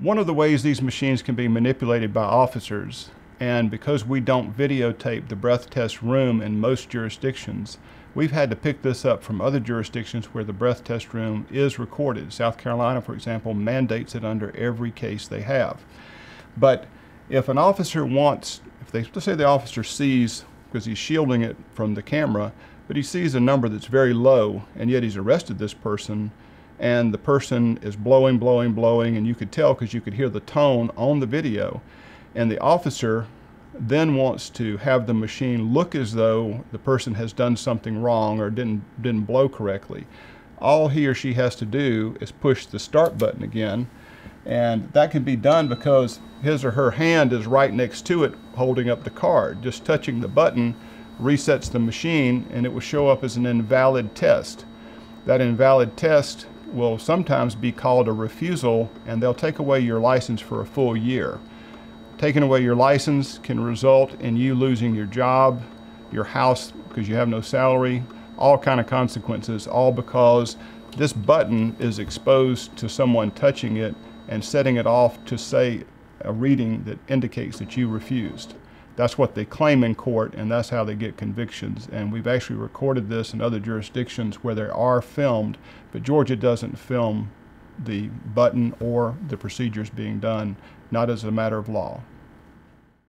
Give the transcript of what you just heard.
One of the ways these machines can be manipulated by officers, and because we don't videotape the breath test room in most jurisdictions, we've had to pick this up from other jurisdictions where the breath test room is recorded. South Carolina, for example, mandates it under every case they have. But if an officer wants, let's say the officer sees, because he's shielding it from the camera, but he sees a number that's very low, and yet he's arrested this person, and the person is blowing, and you could tell because you could hear the tone on the video, and the officer then wants to have the machine look as though the person has done something wrong or didn't blow correctly. All he or she has to do is push the start button again, and that can be done because his or her hand is right next to it holding up the card. Just touching the button resets the machine, and it will show up as an invalid test. That invalid test will sometimes be called a refusal, and they'll take away your license for a full year. Taking away your license can result in you losing your job, your house because you have no salary, all kind of consequences, all because this button is exposed to someone touching it and setting it off to say a reading that indicates that you refused. That's what they claim in court, and that's how they get convictions. And we've actually recorded this in other jurisdictions where they are filmed, but Georgia doesn't film the button or the procedures being done, not as a matter of law.